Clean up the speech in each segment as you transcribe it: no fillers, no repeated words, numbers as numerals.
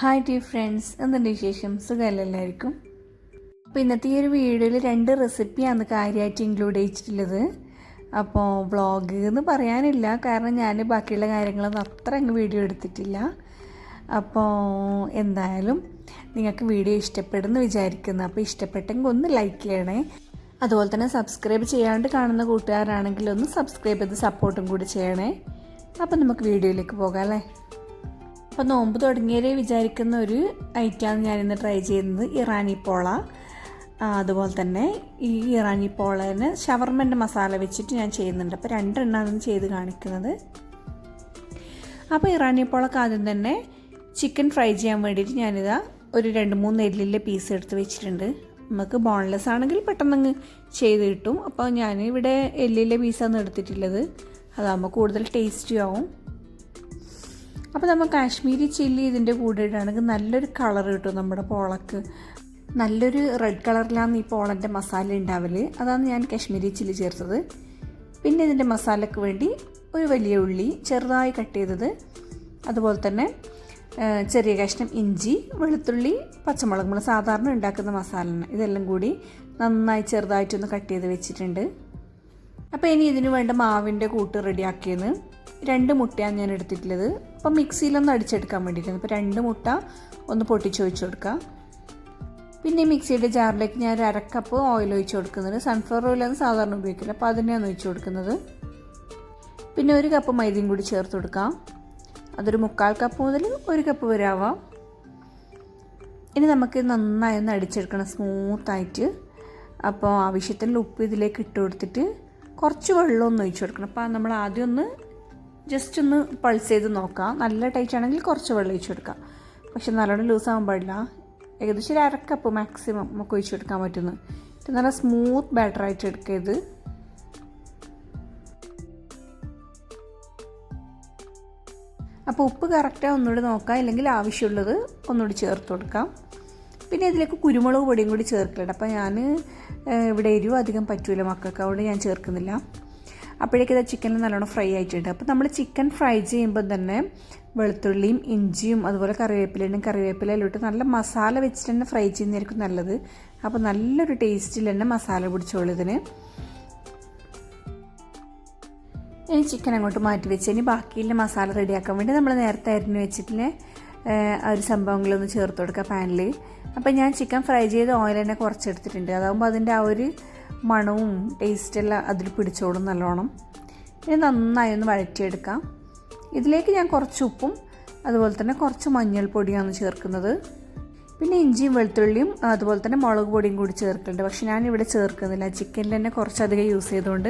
Hi dear friends, എന്തുണ്ട് വിശേഷം? സുഖമല്ലെല്ലാവർക്കും. അപ്പോൾ ഇന്നത്തെ ഈ ഒരു വീഡിയോയിൽ 2 റെസിപ്പിയാണ് കാര്യമായിട്ട് ഇൻക്ലൂഡ് ചെയ്തിട്ടുള്ളത്. അപ്പോൾ വ്ളോഗ് എന്ന് പറയാനില്ല, കാരണം ഞാൻ ബാക്കിയുള്ള കാര്യങ്ങളൊന്നും അത്ര അങ്ങ് വീഡിയോ എടുത്തിട്ടില്ല. അപ്പോൾ എന്തായാലും നിങ്ങൾക്ക് വീഡിയോ ഇഷ്ടപ്പെടുമെന്ന് വിചാരിക്കുന്നു. അപ്പോൾ ഇഷ്ടപ്പെട്ടെങ്കിൽ ഒന്ന് ലൈക്ക് ചെയ്യണേ. അതുപോലെ തന്നെ സബ്സ്ക്രൈബ് ചെയ്യാണ്ട് കാണുന്ന കൂട്ടുകാരാണെങ്കിൽ ഒന്ന് സബ്സ്ക്രൈബ് ചെയ്ത് സപ്പോർട്ടും കൂടി ചെയ്യണേ. അപ്പോൾ നമുക്ക് വീഡിയോയിലേക്ക് പോകാം അല്ലേ. അപ്പോൾ നോമ്പ് തുടങ്ങിയാലേ വിചാരിക്കുന്ന ഒരു ഐറ്റമാണ് ഞാനിന്ന് ട്രൈ ചെയ്യുന്നത്, ഇറാനി പോള. അതുപോലെ തന്നെ ഈ ഇറാനി പോളേനെ ഷവർമൻ്റെ മസാല വെച്ചിട്ട് ഞാൻ ചെയ്യുന്നുണ്ട്. അപ്പോൾ 2 എണ്ണമാണ് ചെയ്ത് കാണിക്കുന്നത്. അപ്പോൾ ഇറാനി പോളക്ക് ആദ്യം തന്നെ ചിക്കൻ ഫ്രൈ ചെയ്യാൻ വേണ്ടിയിട്ട് ഞാനിതാ ഒരു 2-3 എല്ലിലെ പീസ് എടുത്ത് വെച്ചിട്ടുണ്ട്. നമുക്ക് ബോൺലെസ് ആണെങ്കിൽ പെട്ടെന്ന് ചെയ്ത് കിട്ടും. അപ്പോൾ ഞാനിവിടെ എല്ലിലെ പീസാണ് എടുത്തിട്ടുള്ളത്, അതാകുമ്പോൾ കൂടുതൽ ടേസ്റ്റി ആവും. അപ്പോൾ നമ്മൾ കാശ്മീരി ചില്ലി ഇതിൻ്റെ കൂടെ ഇടുകയാണെങ്കിൽ നല്ലൊരു കളർ കിട്ടും നമ്മുടെ പോളക്ക്. നല്ലൊരു റെഡ് കളറിലാണ് ഈ പോളൻ്റെ മസാല ഉണ്ടാവൽ. അതാണ് ഞാൻ കാശ്മീരി ചില്ലി ചേർത്തത്. പിന്നെ ഇതിൻ്റെ മസാലയ്ക്ക് വേണ്ടി ഒരു വലിയ ഉള്ളി ചെറുതായി കട്ട് ചെയ്തത്, അതുപോലെ തന്നെ ചെറിയ കഷ്ണം ഇഞ്ചി, വെളുത്തുള്ളി, പച്ചമുളക്, നമ്മൾ സാധാരണ ഉണ്ടാക്കുന്ന മസാലയാണ്. ഇതെല്ലാം കൂടി നന്നായി ചെറുതായിട്ടൊന്ന് കട്ട് ചെയ്ത് വെച്ചിട്ടുണ്ട്. അപ്പോൾ ഇനി ഇതിന് വേണ്ട മാവിൻ്റെ കൂട്ട് റെഡിയാക്കിയത് 2 മുട്ടയാണ് ഞാൻ എടുത്തിട്ടുള്ളത്. അപ്പോൾ മിക്സിയിലൊന്ന് അടിച്ചെടുക്കാൻ വേണ്ടിയിട്ടാണ്. അപ്പോൾ 2 മുട്ട ഒന്ന് പൊട്ടിച്ച് ഒഴിച്ച് കൊടുക്കുക. പിന്നെ മിക്സിയുടെ ജാറിലേക്ക് ഞാൻ 1/2 കപ്പ് ഓയിൽ ഒഴിച്ച് കൊടുക്കുന്നത്. സൺഫ്ലവർ ഓയിലാണ് സാധാരണ ഉപയോഗിക്കില്ല, അപ്പോൾ അതിനെയാണ് ഒഴിച്ച് കൊടുക്കുന്നത്. പിന്നെ 1 കപ്പ് മൈദയും കൂടി ചേർത്ത് കൊടുക്കാം. അതൊരു 1/4 കപ്പ് മുതൽ 1 കപ്പ് വരെ ആവാം. ഇനി നമുക്ക് നന്നായി ഒന്ന് അടിച്ചെടുക്കണം സ്മൂത്തായിട്ട്. അപ്പോൾ ആവശ്യത്തിനുള്ള ഉപ്പ് ഇതിലേക്ക് ഇട്ട് കൊടുത്തിട്ട് കുറച്ച് വെള്ളം ഒന്ന് ഒഴിച്ച് കൊടുക്കണം. അപ്പോൾ നമ്മൾ ആദ്യം ഒന്ന് ജസ്റ്റ് ഒന്ന് പൾസ് ചെയ്ത് നോക്കാം. നല്ല ടൈറ്റ് ആണെങ്കിൽ കുറച്ച് വെള്ളം ഒഴിച്ച് കൊടുക്കാം, പക്ഷെ നല്ലോണം ലൂസ് ആകാൻ പാടില്ല. ഏകദേശം 1/2 കപ്പ് മാക്സിമം നമുക്ക് ഒഴിച്ച് കൊടുക്കാൻ പറ്റുന്നു. ഇത് നല്ല സ്മൂത്ത് ബാറ്ററായിട്ട് എടുക്കരുത്. അപ്പോൾ ഉപ്പ് കറക്റ്റാണ് ഒന്നുകൂടി നോക്കാം, ഇല്ലെങ്കിൽ ആവശ്യമുള്ളത് ഒന്നുകൂടി ചേർത്ത് കൊടുക്കാം. പിന്നെ ഇതിലേക്ക് കുരുമുളക് പൊടിയും കൂടി ചേർക്കുന്നുണ്ട്. അപ്പോൾ ഞാൻ ഇവിടെ എരിവ് അധികം പറ്റൂല മക്കൾക്ക്, അതുകൊണ്ട് ഞാൻ ചേർക്കുന്നില്ല. അപ്പോഴേക്കും ഇത് ചിക്കനിൽ നല്ലോണം ഫ്രൈ ആയിട്ടുണ്ട്. അപ്പോൾ നമ്മൾ ചിക്കൻ ഫ്രൈ ചെയ്യുമ്പോൾ തന്നെ വെളുത്തുള്ളിയും ഇഞ്ചിയും അതുപോലെ കറിവേപ്പിലയും ഇട്ട് നല്ല മസാല വെച്ചിട്ട് തന്നെ ഫ്രൈ ചെയ്യുന്നതായിരിക്കും നല്ലത്. അപ്പോൾ നല്ലൊരു ടേസ്റ്റിൽ തന്നെ മസാല പിടിച്ചോളൂ ഇതിന്. ഇനി ചിക്കൻ അങ്ങോട്ട് മാറ്റി വെച്ച് ഇനി ബാക്കിയുള്ള മസാല റെഡിയാക്കാൻ വേണ്ടി നമ്മൾ നേരത്തെ അരിഞ്ഞ് വെച്ചിട്ട് ആ ഒരു സംഭവങ്ങളൊന്ന് ചേർത്ത് കൊടുക്കുക പാനിൽ. അപ്പോൾ ഞാൻ ചിക്കൻ ഫ്രൈ ചെയ്ത് ഓയിൽ തന്നെ കുറച്ചെടുത്തിട്ടുണ്ട്. അതാകുമ്പോൾ അതിൻ്റെ ആ ഒരു മണവും ടേസ്റ്റെല്ലാം അതിൽ പിടിച്ചോളും നല്ലോണം. ഇനി നന്നായി ഒന്ന് വഴറ്റിയെടുക്കാം. ഇതിലേക്ക് ഞാൻ കുറച്ച് ഉപ്പും അതുപോലെ തന്നെ കുറച്ച് മഞ്ഞൾപ്പൊടിയാണ് ചേർക്കുന്നത്. പിന്നെ ഇഞ്ചിയും വെളുത്തുള്ളിയും അതുപോലെ തന്നെ മുളക് പൊടിയും കൂടി ചേർക്കുന്നുണ്ട്, പക്ഷെ ഞാനിവിടെ ചേർക്കുന്നില്ല. ചിക്കനിൽ തന്നെ കുറച്ചധികം യൂസ് ചെയ്തുകൊണ്ട്.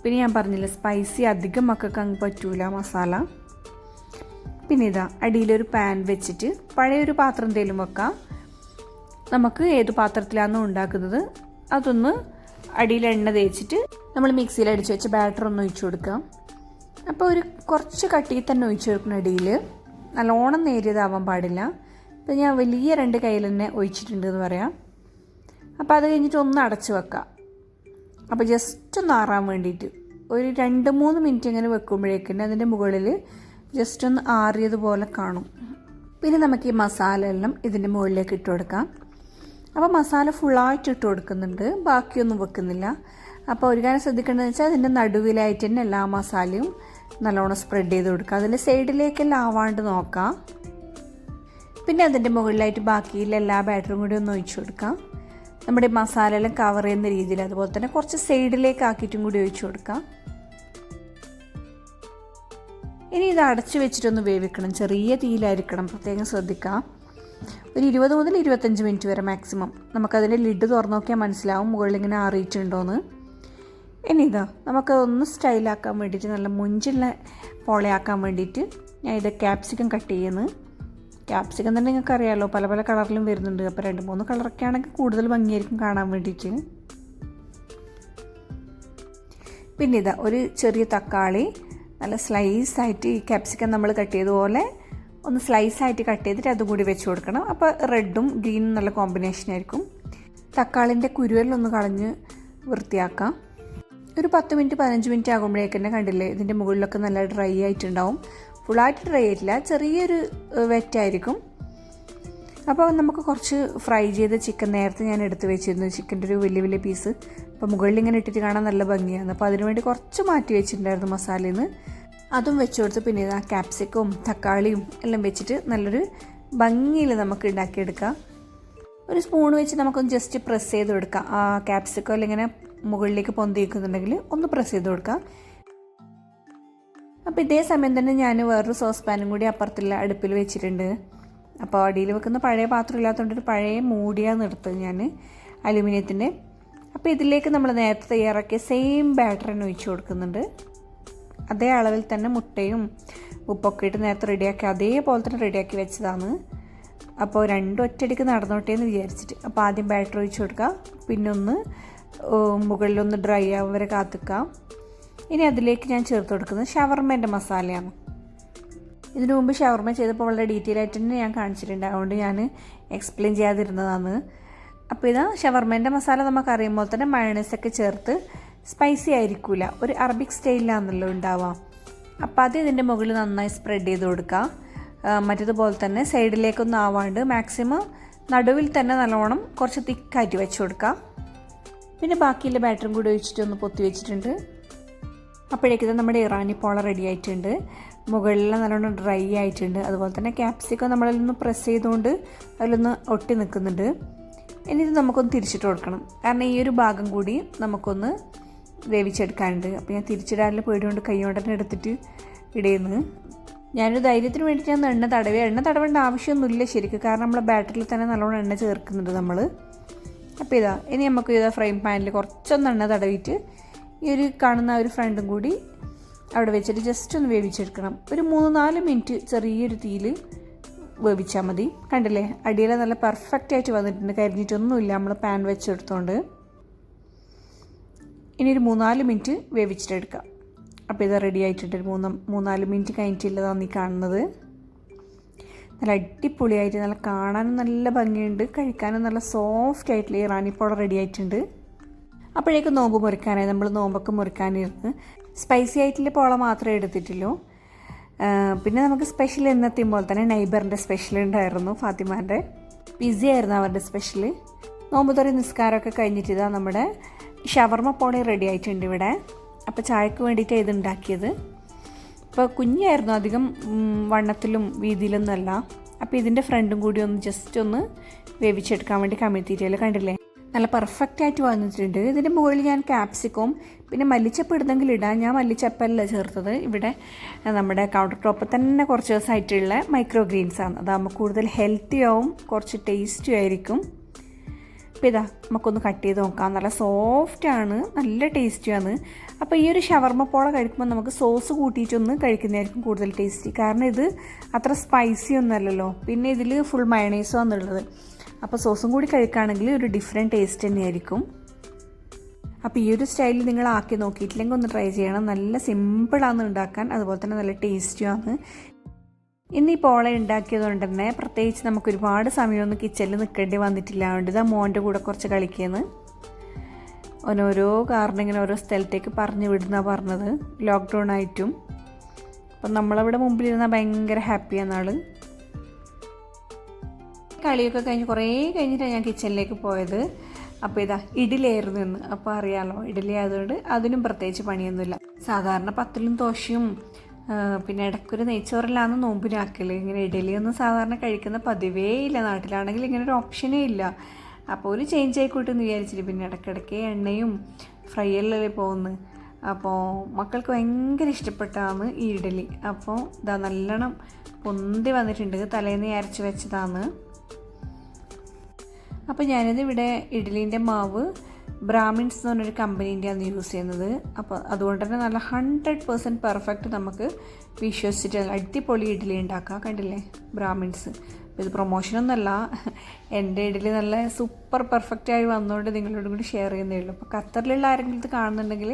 പിന്നെ ഞാൻ പറഞ്ഞില്ല, സ്പൈസി അധികം മക്കൾക്ക് അങ്ങ് പറ്റൂല മസാല. പിന്നെ ഇതാ അടിയിലൊരു പാൻ വെച്ചിട്ട് പഴയൊരു പാത്രം എന്തെങ്കിലും വെക്കാം. നമുക്ക് ഏത് പാത്രത്തിലാണോ ഉണ്ടാക്കുന്നത് അതൊന്ന് അടിയിൽ എണ്ണ തേച്ചിട്ട് നമ്മൾ മിക്സിയിൽ അടിച്ച് വെച്ച് ബാറ്റർ ഒന്ന് ഒഴിച്ചു കൊടുക്കാം. അപ്പോൾ ഒരു കുറച്ച് കട്ടിയിൽ തന്നെ ഒഴിച്ചു കൊടുക്കുന്ന അടിയിൽ, നല്ലോണം നേരിയതാവാൻ പാടില്ല. അപ്പോൾ ഞാൻ വലിയ 2 കയ്യിൽ തന്നെ ഒഴിച്ചിട്ടുണ്ട് എന്ന് പറയാം. അപ്പോൾ അത് കഴിഞ്ഞിട്ട് ഒന്ന് അടച്ച് വെക്കാം. അപ്പോൾ ജസ്റ്റ് ഒന്ന് ആറാൻ വേണ്ടിയിട്ട് ഒരു 2-3 മിനിറ്റ് ഇങ്ങനെ വെക്കുമ്പോഴേക്കും അതിൻ്റെ മുകളിൽ ജസ്റ്റ് ഒന്ന് ആറിയതുപോലെ കാണും. പിന്നെ നമുക്ക് ഈ മസാല എല്ലാം ഇതിൻ്റെ മുകളിലേക്ക് ഇട്ട് കൊടുക്കാം. അപ്പോൾ മസാല ഫുള്ളായിട്ട് ഇട്ട് കൊടുക്കുന്നുണ്ട്, ബാക്കിയൊന്നും വെക്കുന്നില്ല. അപ്പോൾ ഒരു കാര്യം ശ്രദ്ധിക്കേണ്ടതെന്ന് വെച്ചാൽ അതിൻ്റെ നടുവിലായിട്ട് തന്നെ എല്ലാ മസാലയും നല്ലോണം സ്പ്രെഡ് ചെയ്ത് കൊടുക്കുക. അതിൻ്റെ സൈഡിലേക്കെല്ലാം ആവാണ്ട് നോക്കാം. പിന്നെ അതിൻ്റെ മുകളിലായിട്ട് ബാക്കിയുള്ള എല്ലാ ബാറ്ററും കൂടി ഒന്ന് ഒഴിച്ചു കൊടുക്കാം. നമ്മുടെ മസാലയെല്ലാം കവർ ചെയ്യുന്ന രീതിയിൽ, അതുപോലെ തന്നെ കുറച്ച് സൈഡിലേക്ക് ആക്കിയിട്ടും കൂടി ഒഴിച്ചു കൊടുക്കാം. ഇനി ഇത് അടച്ച് വെച്ചിട്ടൊന്ന് വേവിക്കണം. ചെറിയ തീയിലായിരിക്കണം, പ്രത്യേകം ശ്രദ്ധിക്കാം. ഒരു 20 മുതൽ 25 മിനിറ്റ് വരെ മാക്സിമം. നമുക്കതിൻ്റെ ലിഡ് തുറന്ന് നോക്കിയാൽ മനസ്സിലാവും മുകളിലിങ്ങനെ ആറിയിട്ടുണ്ടോയെന്ന്. ഇനി ഇതാ നമുക്കതൊന്ന് സ്റ്റൈലാക്കാൻ വേണ്ടിയിട്ട്, നല്ല മുഞ്ചുള്ള പോളയാക്കാൻ വേണ്ടിയിട്ട് ഞാൻ ഇത് ക്യാപ്സിക്കം കട്ട് ചെയ്യുന്നത്. ക്യാപ്സിക്കം തന്നെ നിങ്ങൾക്ക് അറിയാമല്ലോ, പല പല കളറിലും വരുന്നുണ്ട്. അപ്പോൾ 2-3 കളറൊക്കെ ആണെങ്കിൽ കൂടുതൽ ഭംഗിയായിരിക്കും കാണാൻ വേണ്ടിയിട്ട്. പിന്നെ ഇതാ ഒരു ചെറിയ തക്കാളി നല്ല സ്ലൈസായിട്ട്, ഈ ക്യാപ്സിക്കം നമ്മൾ കട്ട് ചെയ്തതുപോലെ ഒന്ന് സ്ലൈസായിട്ട് കട്ട് ചെയ്തിട്ട് അതും കൂടി വെച്ച് കൊടുക്കണം. അപ്പോൾ റെഡും ഗ്രീനും നല്ല കോമ്പിനേഷൻ ആയിരിക്കും. തക്കാളിൻ്റെ കുരുവെല്ലൊന്ന് കളഞ്ഞ് വൃത്തിയാക്കാം. ഒരു 10 മിനിറ്റ് 15 മിനിറ്റ് ആകുമ്പോഴേക്ക് തന്നെ കണ്ടില്ലേ, ഇതിൻ്റെ മുകളിലൊക്കെ നല്ല ഡ്രൈ ആയിട്ടുണ്ടാവും. ഫുള്ളായിട്ട് ഡ്രൈ ആയിട്ടില്ല, ചെറിയൊരു വെറ്റായിരിക്കും. അപ്പോൾ നമുക്ക് കുറച്ച് ഫ്രൈ ചെയ്ത ചിക്കൻ നേരത്തെ ഞാൻ എടുത്ത് വെച്ചിരുന്നു, ചിക്കൻ്റെ ഒരു വലിയ വലിയ പീസ്. അപ്പോൾ മുകളിൽ ഇങ്ങനെ ഇട്ടിട്ട് കാണാൻ നല്ല ഭംഗിയാണ്. അപ്പോൾ അതിനുവേണ്ടി കുറച്ച് മാറ്റി വെച്ചിട്ടുണ്ടായിരുന്നു മസാലയിൽ നിന്ന്. അതും വെച്ച് കൊടുത്ത് പിന്നെ ആ ക്യാപ്സിക്കവും തക്കാളിയും എല്ലാം വെച്ചിട്ട് നല്ലൊരു ഭംഗിയിൽ നമുക്ക് ഉണ്ടാക്കിയെടുക്കാം. ഒരു സ്പൂൺ വെച്ച് നമുക്കൊന്ന് ജസ്റ്റ് പ്രസ് ചെയ്ത് കൊടുക്കാം. ആ ക്യാപ്സിക്കോ എല്ലാം ഇങ്ങനെ മുകളിലേക്ക് പൊന്തി വയ്ക്കുന്നുണ്ടെങ്കിൽ ഒന്ന് പ്രസ് ചെയ്ത് കൊടുക്കാം. അപ്പോൾ ഇതേ സമയം തന്നെ ഞാൻ വേറൊരു സോസ് പാനും കൂടി അപ്പുറത്തുള്ള അടുപ്പിൽ വെച്ചിട്ടുണ്ട്. അപ്പോൾ അടിയിൽ വെക്കുന്ന പഴയ പാത്രം ഇല്ലാത്തതുകൊണ്ട് ഒരു പഴയ മൂടിയാണ് എടുത്തത് ഞാൻ, അലുമിനിയത്തിൻ്റെ. അപ്പോൾ ഇതിലേക്ക് നമ്മൾ നേരത്തെ തയ്യാറാക്കിയ സെയിം ബാറ്റർ തന്നെ ഒഴിച്ച് കൊടുക്കുന്നുണ്ട്. അതേ അളവിൽ തന്നെ മുട്ടയും ഉപ്പൊക്കെ ഇട്ട് നേരത്തെ റെഡിയാക്കി അതേപോലെ തന്നെ റെഡിയാക്കി വെച്ചതാണ്. അപ്പോൾ രണ്ടും ഒറ്റയടിക്ക് നടന്നോട്ടെ എന്ന് വിചാരിച്ചിട്ട് അപ്പോൾ ആദ്യം ബാറ്റർ ഒഴിച്ച് കൊടുക്കുക, പിന്നെ ഒന്ന് മുകളിലൊന്ന് ഡ്രൈ ആവും വരെ കാത്തിക്കാം. ഇനി അതിലേക്ക് ഞാൻ ചേർത്ത് കൊടുക്കുന്നത് ഷവർമേൻ്റെ മസാലയാണ്. ഇതിനു മുമ്പ് ഷവർമ ചെയ്തപ്പോൾ വളരെ ഡീറ്റെയിൽ ആയിട്ട് തന്നെ ഞാൻ കാണിച്ചിട്ടുണ്ട്, അതുകൊണ്ട് ഞാൻ എക്സ്പ്ലെയിൻ ചെയ്യാതിരുന്നതാണ്. അപ്പോൾ ഇതാ ഷവർമേൻ്റെ മസാല നമുക്ക് അറിയുമ്പോൾ തന്നെ മയണൈസൊക്കെ ചേർത്ത് സ്പൈസി ആയിരിക്കില്ല, ഒരു അറബിക് സ്റ്റൈലിലാണല്ലോ ഉണ്ടാവുക. അപ്പോൾ അത് ഇതിൻ്റെ മുകളിൽ നന്നായി സ്പ്രെഡ് ചെയ്ത് കൊടുക്കുക. മറ്റേതുപോലെ തന്നെ സൈഡിലേക്കൊന്നും ആവാണ്ട് മാക്സിമം നടുവിൽ തന്നെ നല്ലോണം കുറച്ച് തിക്കായിട്ട് വെച്ച് കൊടുക്കുക. പിന്നെ ബാക്കിയുള്ള ബാറ്ററും കൂടി ഒഴിച്ചിട്ട് ഒന്ന് പൊത്തി വെച്ചിട്ടുണ്ട്. അപ്പോഴേക്കും നമ്മുടെ ഇറാനി പോള റെഡി ആയിട്ടുണ്ട്. മുകളിലെല്ലാം നല്ലോണം ഡ്രൈ ആയിട്ടുണ്ട്. അതുപോലെ തന്നെ ക്യാപ്സിക്കം നമ്മളതിലൊന്ന് പ്രസ് ചെയ്തുകൊണ്ട് അതിലൊന്ന് ഒട്ടി നിൽക്കുന്നുണ്ട്. ഇനി ഇത് നമുക്കൊന്ന് തിരിച്ചിട്ട് കൊടുക്കണം, കാരണം ഈ ഒരു ഭാഗം കൂടി നമുക്കൊന്ന് വേവിച്ചെടുക്കാനുണ്ട്. അപ്പോൾ ഞാൻ തിരിച്ചിടാനുള്ള പേടികൊണ്ട് കൈ കൊണ്ട് തന്നെ എടുത്തിട്ട് ഇടയുന്നു. ഞാനൊരു ധൈര്യത്തിന് വേണ്ടിയിട്ടാണ് എണ്ണ തടവേണ്ട ആവശ്യമൊന്നുമില്ല ശരിക്കും, കാരണം നമ്മൾ ബാറ്ററിൽ തന്നെ നല്ലോണം എണ്ണ ചേർക്കുന്നുണ്ട് നമ്മൾ. അപ്പോൾ ഇതാ ഇനി നമുക്ക് ഇതാ ഫ്രൈ പാനിൽ കുറച്ചൊന്ന് എണ്ണ തടവിയിട്ട് ഈ ഒരു കാണുന്ന ഒരു ഫ്രണ്ടും കൂടി അവിടെ വെച്ചിട്ട് ജസ്റ്റ് ഒന്ന് വേവിച്ചെടുക്കണം. ഒരു 3-4 മിനിറ്റ് ചെറിയൊരു തീയിൽ വേവിച്ചാൽ മതി. കണ്ടില്ലേ, അടിയിൽ നല്ല പെർഫെക്റ്റ് ആയിട്ട് വന്നിട്ടുണ്ട്, കരിഞ്ഞിട്ടൊന്നുമില്ല നമ്മൾ പാൻ വെച്ചെടുത്തോണ്ട്. ഇനി ഒരു 3-4 മിനിറ്റ് വേവിച്ചിട്ടെടുക്കാം. അപ്പോൾ ഇത് റെഡി ആയിട്ടുണ്ട്. ഒരു 3-4 മിനിറ്റ് കഴിഞ്ഞിട്ടുള്ളതാണ് ഈ കാണുന്നത്. നല്ല അടിപൊളിയായിട്ട് നല്ല കാണാനും നല്ല ഭംഗിയുണ്ട്, കഴിക്കാനും നല്ല സോഫ്റ്റ് ആയിട്ടുള്ള ഇറാനി പോള റെഡി ആയിട്ടുണ്ട്. അപ്പോഴേക്കും നോമ്പ് മുറിക്കാനായി നമ്മൾ നോമ്പൊക്കെ മുറിക്കാനിരുന്ന് സ്പൈസി ആയിട്ടുള്ള പോള മാത്രമേ എടുത്തിട്ടുള്ളൂ. പിന്നെ നമുക്ക് സ്പെഷ്യൽ എന്നത്തെയും പോലെ തന്നെ നൈബറിൻ്റെ സ്പെഷ്യൽ ഉണ്ടായിരുന്നു, ഫാത്തിമാൻ്റെ പിസ്സ ആയിരുന്നു അവരുടെ സ്പെഷ്യൽ. നോമ്പ് തുറ നിസ്കാരമൊക്കെ കഴിഞ്ഞിട്ട് ഇതാ നമ്മുടെ ഷവർമ പോള റെഡി ആയിട്ടുണ്ട് ഇവിടെ. അപ്പോൾ ചായക്ക് വേണ്ടിയിട്ടാണ് ഇത് ഉണ്ടാക്കിയത്. ഇപ്പോൾ കുഞ്ഞായിരുന്നു, അധികം വണ്ണത്തിലും വീതിയിലൊന്നും അല്ല. അപ്പോൾ ഇതിൻ്റെ ഫ്രണ്ടും കൂടി ഒന്ന് ജസ്റ്റ് ഒന്ന് വേവിച്ചെടുക്കാൻ വേണ്ടി കമിഴ്ത്തിയിട്ടില്ല, കണ്ടില്ലേ നല്ല പെർഫെക്റ്റ് ആയിട്ട് വന്നിട്ടുണ്ട്. ഇതിൻ്റെ മുകളിൽ ഞാൻ ക്യാപ്സിക്കവും പിന്നെ മല്ലിച്ചപ്പ് ഇടുന്നെങ്കിൽ ഇടാം, ഞാൻ മല്ലിച്ചപ്പല്ല ചേർത്തത്. ഇവിടെ നമ്മുടെ കൗണ്ടർ ടോപ്പിൽ തന്നെ കുറച്ച് ദിവസമായിട്ടുള്ള മൈക്രോ ഗ്രീൻസാണ്, അതാകുമ്പോൾ കൂടുതൽ ഹെൽത്തി ആവും, കുറച്ച് ടേസ്റ്റി ആയിരിക്കും. അപ്പോൾ ഇതാ നമുക്കൊന്ന് കട്ട് ചെയ്ത് നോക്കാം. നല്ല സോഫ്റ്റാണ്, നല്ല ടേസ്റ്റിയാണ്. അപ്പോൾ ഈ ഒരു ഷവർമ പോള കഴിക്കുമ്പോൾ നമുക്ക് സോസ് കൂട്ടിയിട്ടൊന്ന് കഴിക്കുന്നതായിരിക്കും കൂടുതൽ ടേസ്റ്റി, കാരണം ഇത് അത്ര സ്പൈസി ഒന്നുമല്ലല്ലോ, പിന്നെ ഇതിൽ ഫുൾ മയണൈസോ എന്നുള്ളത്. അപ്പോൾ സോസും കൂടി കഴിക്കുകയാണെങ്കിൽ ഒരു ഡിഫറെൻറ്റ് ടേസ്റ്റ് തന്നെയായിരിക്കും. അപ്പോൾ ഈ ഒരു സ്റ്റൈലിൽ നിങ്ങൾ ആക്കി നോക്കിയിട്ടില്ലെങ്കിൽ ഒന്ന് ട്രൈ ചെയ്യണം. നല്ല സിമ്പിളാണ് ഉണ്ടാക്കാൻ, അതുപോലെ തന്നെ നല്ല ടേസ്റ്റിയാണ്. ഇന്ന് ഈ പോള ഉണ്ടാക്കിയതുകൊണ്ട് തന്നെ പ്രത്യേകിച്ച് നമുക്ക് ഒരുപാട് സമയമൊന്നും കിച്ചണിൽ നിൽക്കേണ്ടി വന്നിട്ടില്ല. അതുകൊണ്ട് ഇതാ മോൻ്റെ കൂടെ കുറച്ച് കളിക്കുന്നത്. ഓരോ കാരണം ഇങ്ങനെ ഓരോ സ്ഥലത്തേക്ക് പറഞ്ഞു വിടുന്ന പറഞ്ഞത്, ലോക്ക്ഡൗൺ ആയിട്ടും. അപ്പം നമ്മളവിടെ മുമ്പിലിരുന്നാൽ ഭയങ്കര ഹാപ്പിയാണ് ആൾ. കളിയൊക്കെ കഴിഞ്ഞ് കുറേ കഴിഞ്ഞിട്ടാണ് ഞാൻ കിച്ചണിലേക്ക് പോയത്. അപ്പോൾ ഇതാ ഇഡ്ഡലിയായിരുന്നു ഇന്ന്. അപ്പോൾ അറിയാമല്ലോ, ഇഡ്ഡലി ആയതുകൊണ്ട് അതിനും പ്രത്യേകിച്ച് പണിയൊന്നുമില്ല. സാധാരണ പത്തിലും ദോശയും പിന്നെ ഇടയ്ക്കൊരു നെയ്ച്ചോറിലാണ് നോമ്പിനാക്കൽ. ഇങ്ങനെ ഇഡ്ഡലിയൊന്നും സാധാരണ കഴിക്കുന്ന പതിവേ ഇല്ല, നാട്ടിലാണെങ്കിൽ ഇങ്ങനെ ഒരു ഓപ്ഷനേ ഇല്ല. അപ്പോൾ ഒരു ചേഞ്ച് ആയിക്കോട്ടെന്ന് വിചാരിച്ചിട്ട് പിന്നെ ഇടയ്ക്കിടയ്ക്ക് എണ്ണയും ഫ്രൈ എല്ലാം പോകുന്നത്. അപ്പോൾ മക്കൾക്ക് ഭയങ്കര ഇഷ്ടപ്പെട്ടാണ് ഈ ഇഡ്ഡലി. അപ്പോൾ ഇതാ നല്ലോണം പൊന്തി വന്നിട്ടുണ്ട്, തലേന്ന് അരച്ച് വെച്ചതാണ്. അപ്പോൾ ഞാനിത് ഇവിടെ ഇഡ്ഡലീൻ്റെ മാവ് ബ്രാഹ്മിൻസ് എന്ന് പറഞ്ഞൊരു കമ്പനീൻ്റെയാണ് യൂസ് ചെയ്യുന്നത്. അപ്പോൾ അതുകൊണ്ട് തന്നെ നല്ല 100% പെർഫെക്റ്റ് നമുക്ക് വിശ്വസിച്ചിട്ട് അടിപൊളി ഇഡ്ഡലി ഉണ്ടാക്കാം. കണ്ടില്ലേ, ബ്രാഹ്മിൻസ്. അപ്പോൾ ഇത് പ്രൊമോഷനൊന്നുമല്ല, എൻ്റെ ഇഡ്ഡലി നല്ല സൂപ്പർ പെർഫെക്റ്റായി വന്നുകൊണ്ട് നിങ്ങളോടും കൂടി ഷെയർ ചെയ്യുന്നേ ഉള്ളൂ. അപ്പോൾ ഖത്തറിലുള്ള ആരെങ്കിലും ഇത് കാണുന്നുണ്ടെങ്കിൽ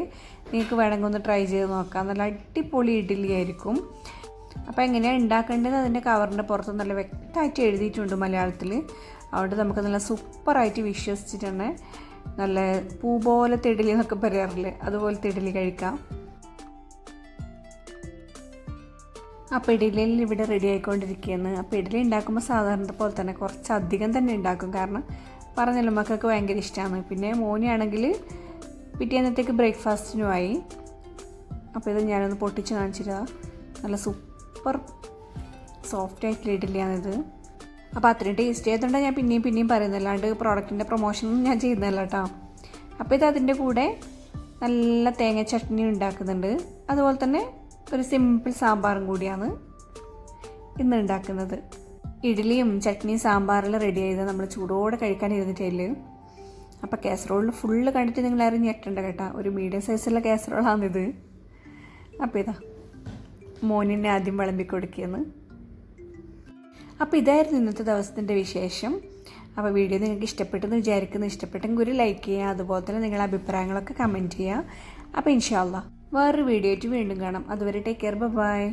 നിങ്ങൾക്ക് വേണമെങ്കിൽ ഒന്ന് ട്രൈ ചെയ്ത് നോക്കാം. നല്ല അടിപൊളി ഇഡ്ഡലി ആയിരിക്കും. അപ്പോൾ എങ്ങനെയാണ് ഉണ്ടാക്കേണ്ടത് അതിൻ്റെ കവറിൻ്റെ പുറത്ത് നല്ല വ്യക്തമായിട്ട് എഴുതിയിട്ടുണ്ട് മലയാളത്തിൽ. അതുകൊണ്ട് നമുക്ക് നല്ല സൂപ്പറായിട്ട് വിശ്വസിച്ചിട്ട് തന്നെ നല്ല പൂ പോലത്തെ ഇഡ്ഡലി എന്നൊക്കെ പറയാറില്ലേ, അതുപോലത്തെ ഇഡ്ഡലി കഴിക്കാം. അപ്പോൾ ഇഡലിയിൽ ഇവിടെ റെഡി ആയിക്കൊണ്ടിരിക്കുകയാണ്. അപ്പോൾ ഇഡലി ഉണ്ടാക്കുമ്പോൾ സാധാരണ പോലെ തന്നെ കുറച്ചധികം തന്നെ ഉണ്ടാക്കും. കാരണം പറഞ്ഞല്ലോ മക്കൾക്ക് ഭയങ്കര ഇഷ്ടമാണ്. പിന്നെ മോനാണെങ്കിൽ പിറ്റേന്നത്തേക്ക് ബ്രേക്ക്ഫാസ്റ്റിനുമായി. അപ്പോൾ ഇത് ഞാനൊന്ന് പൊട്ടിച്ച് കാണിച്ചിട്ട് നല്ല സൂപ്പർ സോഫ്റ്റ് ആയിട്ടുള്ള ഇഡലിയാണിത്. അപ്പോൾ അത്രയും ടേസ്റ്റ് ആയതുകൊണ്ടാണ് ഞാൻ പിന്നെയും പറയുന്നത്, അല്ലാണ്ട് പ്രോഡക്റ്റിൻ്റെ പ്രൊമോഷനൊന്നും ഞാൻ ചെയ്യുന്നില്ല കേട്ടോ. അപ്പോൾ ഇത് അതിൻ്റെ കൂടെ നല്ല തേങ്ങ ചട്നി ഉണ്ടാക്കുന്നുണ്ട്. അതുപോലെ തന്നെ ഒരു സിമ്പിൾ സാമ്പാറും കൂടിയാണ് ഇന്ന് ഉണ്ടാക്കുന്നത്. ഇഡ്ഡലിയും ചട്നിയും സാമ്പാറെല്ലാം റെഡി ചെയ്ത് നമ്മൾ ചൂടോടെ കഴിക്കാൻ ഇരുന്നിട്ടില്ല. അപ്പോൾ കാസറോളിൽ ഫുള്ള് കണ്ടിട്ട് നിങ്ങളാരും ഞെട്ടണ്ട കേട്ടോ. ഒരു മീഡിയം സൈസുള്ള കാസറോളാണിത്. അപ്പോൾ ഇതാ മോനിനെ ആദ്യം വിളമ്പി കൊടുക്കുകയെന്ന്. അപ്പോൾ ഇതായിരുന്നു ഇന്നത്തെ ദിവസത്തിൻ്റെ വിശേഷം. അപ്പോൾ വീഡിയോ നിങ്ങൾക്ക് ഇഷ്ടപ്പെട്ടെന്ന് വിചാരിക്കുന്നു. ഇഷ്ടപ്പെട്ടെങ്കിൽ ഒരു ലൈക്ക് ചെയ്യുക. അതുപോലെ തന്നെ നിങ്ങളുടെ അഭിപ്രായങ്ങളൊക്കെ കമൻറ്റ് ചെയ്യുക. അപ്പോൾ ഇൻഷാ അല്ലാഹ് വേറൊരു വീഡിയോ ആയിട്ട് വീണ്ടും കാണാം. അതുവരെ ടേക്ക് കെയർ, ബൈ.